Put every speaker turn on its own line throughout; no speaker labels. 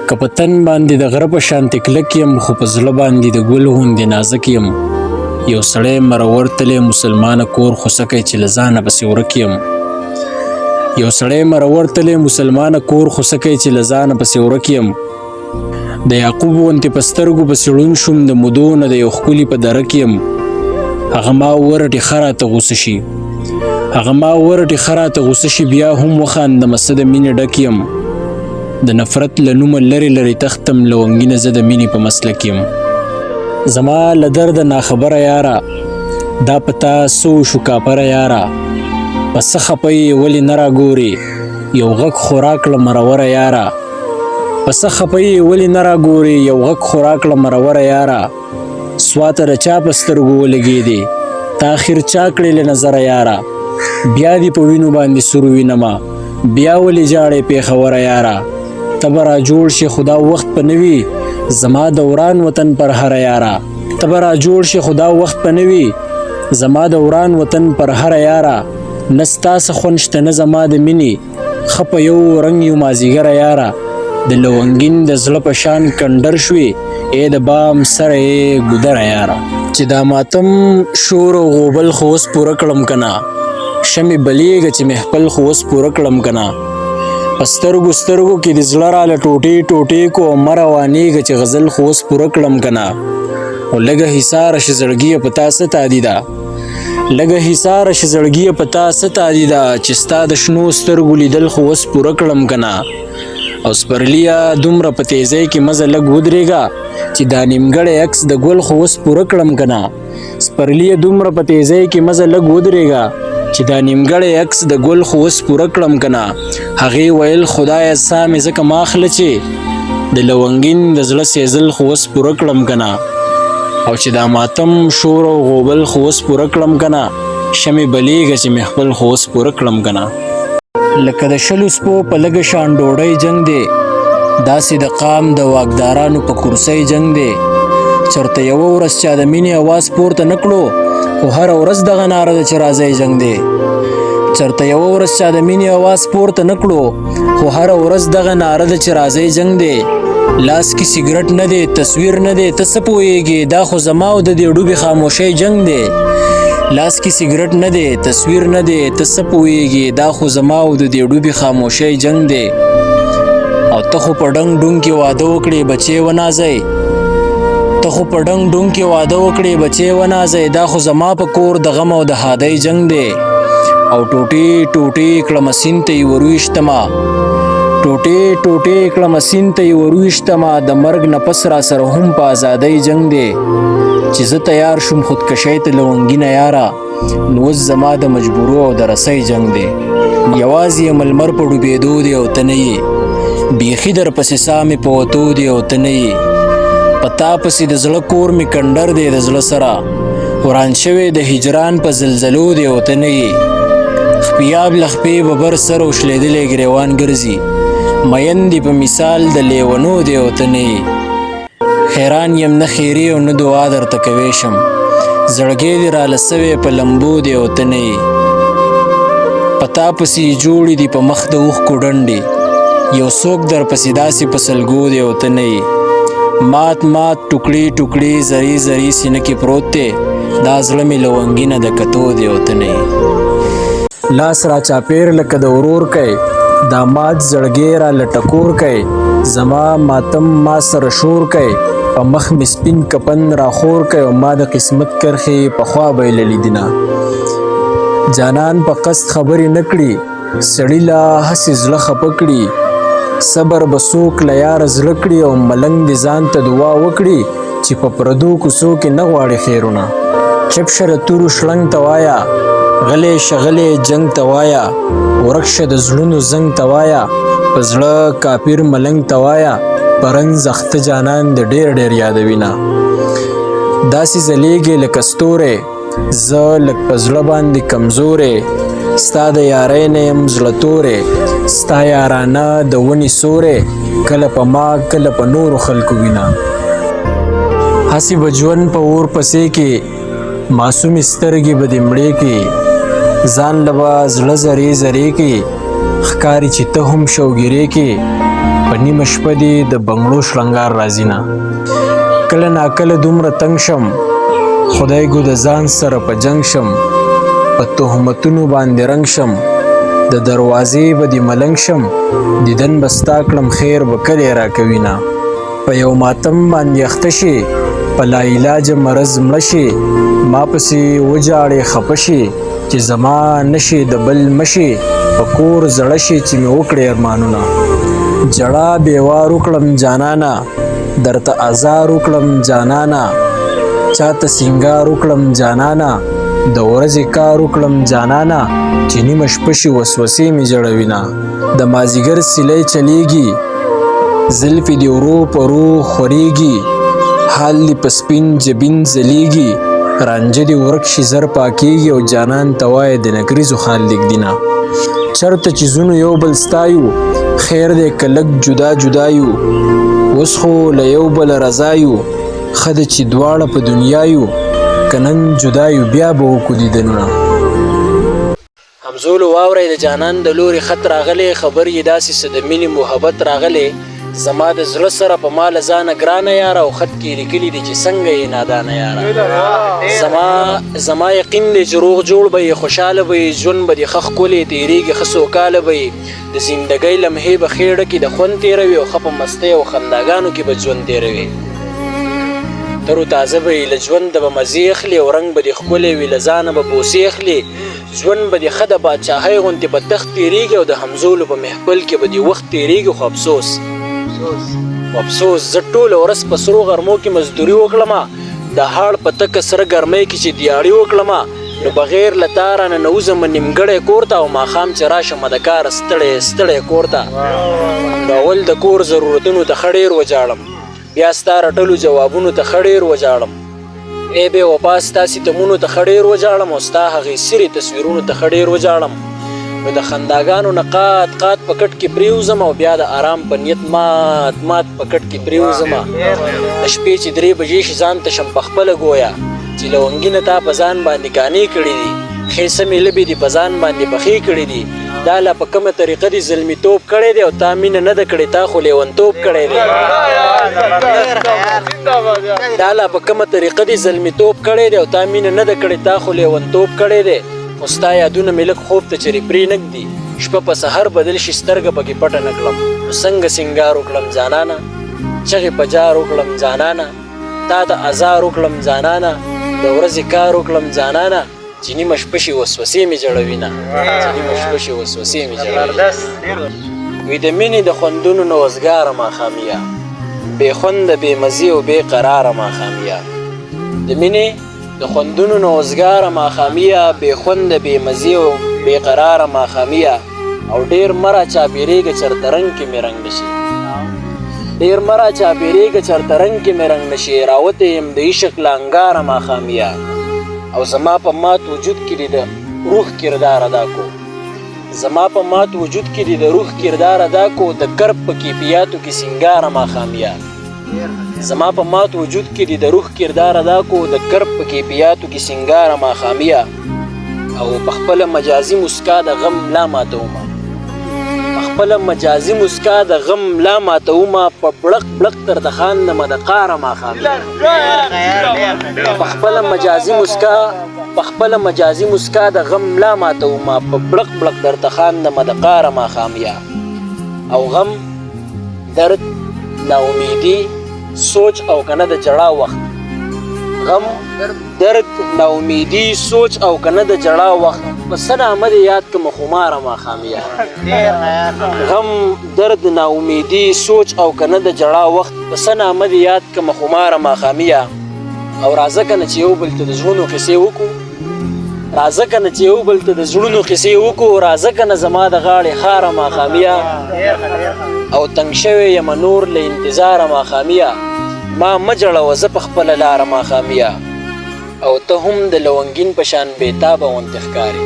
که په تن باندې د غره په شانتې کلک یم خو په زړه باندې د ګل غوندې نازک یم. یو سړی مرور تلی مسلمانه کور خو سکی چې له ځانه پسې ورک یم. یو سړی مرور تلی مسلمانه کور خو سکی چې له ځانه پسې ورک یم. د یعقوب غوندې په سترګو پسې ړوند شوم د مودو نه د یو ښکلي په درک یم. هغه ما ورټې ښه راته غوسه شي بیا هم وخاندمه څه د مینې ډک یم. د نفرت له نومه لرې لرې تختم لونګینه زه د مینې په مسلک یم. زما له درده ناخبره یاره دا په تا څه وشو کاپره یاره. په څه خفه یې ولې نه راګورې یو غږ خو راکړه مروره یاره. یو غږ خو راکړه مروره یاره. سواته د چا په سترګو ولګېدې تا اخر چا کړې له نظره یاره. بیا دې په وینو باندې سور وینمه بیا ولې ژاړې پېښوره یاره. ته به را جوړ شي خو دا وخت په نه وي زما د وران وطن پر هره یاره. نه ستا څه خوند شته نه زما د مینې ښه په یو رنګ یو مازدیګره یاره. د لونګین د زړه په شان کنډر شوې ای د بام سره یې ګودره یاره. چې دا ماتم شور او غوبل خو اوس پوره کړم که نه شمې بلیږه چې محفل خو اوس پوره کړم که نه. په سترګو کې د زړه راله ټوټې کو او مه روانېږه چې غزل خو اوس پوره کړم که نه. او لږه حصاره شي زړګیه په تا څه تادي ده چې ستا د شنو سترګو لیدل خو اوس پوره کړم که نه. او سپرلیه دومره په تیزۍ کې مزه لږ ودرېږه چې دا نیمګړی عکس د ګل خو اوس پوره کړم که نه. هغې ویل خدایه ساه مې ځکه ما اخله چې د لونګین د زړه سېزل خو اوس پوره کړم که نه. او چې دا ماتم شور او غوبل خو اوس پوره کړم که نه شمې بلیږه چې محفل خو اوس پوره کړم که نه. لکه د شلو سپو په لږه شان ډوډۍ جنګ دی داسې د قام د واکدارانو په کرسۍ جنګ دی. چرته یوه ورځ چا د مینې اواز پورته نه کړو خو هره ورځ دغه ناره ده چې راځئ جنګ دی. لاس کې سیګرټ نه دی تصویر نه دی ته څه پوهېږې دا خو زما او د دې ډوبې خاموشۍ جنګ دی. او ته خو په ډنګ ډونګ کې واده وکړې بچې ونازئ دا خو زما په کور د غم او د ښادۍ جنګ دی. او ټوټې کړمه سیند ته یې ورویشتمه د مرګ نه پس را سره هم په ازادۍ جنګ دی. چې زه تیار شوم خودکشۍ ته لونګینه یاره نو اوس زما د مجبورو او د رسۍ جنګ دی. یوازې یم لمر په ډوبېدو دی او ته نه یې بیخي در پسې ساه مې په وتو دی او ته نه یې. په تا پسې د زړه کور مې کنډر دی د زړه سره وران شوی د هجران په زلزلو دی او ته نه یې. خپیاب له خپې ببر سر او شلېدلی ګریوان ګرځي مین دی په مثال د لیونو دی او ته نه یې. حیران یم نه خیرې او نه دعا درته کوی شم زړګی دې راله سوی په لمبو دی او ته نه یې. په تا پسې جوړې دي په مخ د اوښکو ډنډې یو څوک در پسې داسې په سلګو دی او ته نه یې. مات ټوکړې زری سینه کې پروت دی دا زړه مې لونګینه د کتو دی او ته نه یې. لاس را چاپیر لکه د ورور کوي دا مات زړګی را لټکور کوي زما ماتم ما سره شور کوي په مخ مې سپین کپن را خور کوي او ما د قسمت کرښې پخوا بایللي دینه. جانان په قصد خبرې نه کړي سړي لا هسې زړه خفه کړي. صبر به څوک له یاره زړه کړي او ملنګ دې ځان ته دعا وکړي چې په پردو کوڅو کې نه غواړي خیرونه. چپ شه د تورو شړنګ ته وایه غلی شغلی جنګ ته وایه ورک شه د زړونو زنګ ته وایه په زړه کافر ملنګ ته وایه پرنځ اخته جانان د ډېر یادوینه. داسې ځلیږې لکه ستوری زه لږ په زړه باندې کمزوری ستا د یارۍ نه یم زړه توری ستا یارانه د ونې سوری کله په ما کله په نورو خلکو وینه. هسې به ژوند په اور پسې کې معصومې سترګې به دې مړې کې ځان له به زړه زرې کې ښکاري چې ته هم شوګیرې کې په نیمه شپه دې د بنګړو شرنګار راځي نه کله ناکله دومره تنګ شم خدای ګو د ځان سره په جنګ شم په تهمتونو باندې رنګ شم د دروازې به دې ملنګ شم دیدن به ستا کړم خیر به کلی راکوي نه په یو ماتم باندې اخته شي په لاعلاجه مرض مړه شي ما پسې وجاړې خفه شي چې زما نشي د بل مشي په کور زړه شي چې مې وکړې ارمانونه جړا بېوار وکړم جانانا درته ازار وکړم جانانا چاته سینګار وکړم جانانا د ورځې کار وکړم جانانا چې نیمه شپه شي وسوسې مې جړوي د مازدیګر سیلی چلیږي زلفې دې ورو په ورو خورېږي حال دې په سپین جبین ځلیږي رانجه دې ورک شي زر پاکېږي او جانان ته وایه د نکریزو خال لیږدي نه چرته چې ځونو یو بل ستایو خیر دی که لږ جدا جدا یو اوس خو له یو بله رضا یو ښه ده چې دواړه په دنیا یو که نن جدا یو بیا به وکړو دیدنونه همزولو واورئ د جانان د لورې خط راغلی خبر یې داسې څه د مینې محبت راغلی زما د زړه سره په ما له ځانه ګرانه یاره او خط کې لیکلي دي چې څنګه یې نادانه یاره زما یقین دی چې روغ جوړ به یې خوشحاله به یې ژوند به دې ښه ښکلی تېرېږي ښه سوکاله به یې د زندګۍ لمحې به خېړه کې د خوند تېروي او ښه په مستۍ او خنداګانو کې به ژوند تېروي تر و تازه به یې له ژونده به مزې اخلي او رنګ به دې ښکلی وي له ځانه به بوسې اخلي ژوند به دې ښه د بادشاهۍ غوندې په تخت تېرېږي او د همزولو په محفل کې به دې وخت تېرېږي خو افسوس زه ټوله ورځ په سرو غرمو کې مزدوري وکړمه د هاړ په تکه سره ګرمۍ کې چې دیاړي وکړمه نو بغیر له تا رانه نوځم نیمګړی کور ته او ماښام چې راشمه د کاره ستړی کور ته نو اول د کور ضرورتونو ته ښه ډېر وجاړم بیا ستا رټلو جوابونو ته ښه ډېر وجاړم ای بې وفا ستا ستمونو ته ښه ډېر وجاړم او ستا هغې سرې تصویرونو ته ښه ډېر وجاړم نو د خنداګانو نه قات په کټ کې پرېوځم او بیا د آرام په نیت مات په کټ کې پرېوځم د شپې چې 3 بجې شي ځان ته شم پخپله ګویا چې لونګینه تا په ځان باندې کانې کړي دي ښې سمې لبې دي په ځان باندې پخې کړي دي دا لا په کومه طریقه دي زلمیتوب کړی دی او تا مینه نه ده کړې تا خو لیونتوب کړی دی دا لا په کومه طریقه دي زلمیتوب کړی دی او تا مینه نه ده کړې تا خو لیونتوب کړی دی خو ستا یادونه مې لږ خوب ته چرې پرې نږدي شپه په سحر بدل شي سترګه پکې پټه نه کړم نو څنګه سینګار وکړم جانانه چغې په جار وکړم جانانه تا ته ازار وکړم جانانه د ورځې کار وکړم جانانه چې نیمه شپه شي وسوسې مې جړوي نه وي د مینې د خوندونو نه وزګاره ماښاميه بې خونده بې مزې او بې قراره ماښاميه د مینې د خوندونو نه وزګاره ماښاميه بې خونده بې مزې او بې قراره ماښاميه او ډېر مه راچاپېرېږه چېرته رنګ کې مې رنګ نشي ډېر مه راچاپېرېږه چېرته رنګ کې مې رنګ نشي راوتی یم د عشق له انګاره ماښاميه او زما په مات وجود کې دې د روح کردار ادا کو زما په مات وجود کې دې د روح کردار ادا کو د کرب په کیفیاتو کې سینګاره ماښاميه زما په مات وجود کې دې د روح کردار ادا کو د کرب په کیفیاتو کې سینګاره ماښاميه او په خپله مجازي مسکا د غم لا ماتومه خپله مجازي مسکا د غم لا ماتومه په بړق بړق تر د خاندمه د قاره ماښاميه په خپله مجازي مسکا د غم لا ماتومه په بړق بړق درته خاندمه د قاره ماښاميه او غم درد ناامیدي سوچ او کنه د جړا وخت غم درد ناامیدي سوچ او کنه د جړا وخت په څه نامه دې یاد کړمه خماره ماښاميه غم درد ناامیدي سوچ او کنه د جړا وخت په څه نامه دې یاد کړمه خماره ماښاميه او راځه کنه چې یو بل ته د زړونو قصې وکړو راځه کنه چې یو بل ته د زړونو قصې وکړو راځه کنه زما د غاړې خاره ماښاميه او تنګ شوی یم نور له انتظاره ماښاميه ما مه جړوه زه په خپله لاره ماښاميه او ته هم د لونګین په شان بېتابه غوندې ښکارې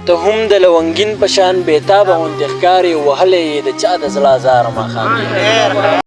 ته هم د لونګین په شان بېتابه غوندې ښکارې وهلی یې د چا د زړه ازاره ماښاميه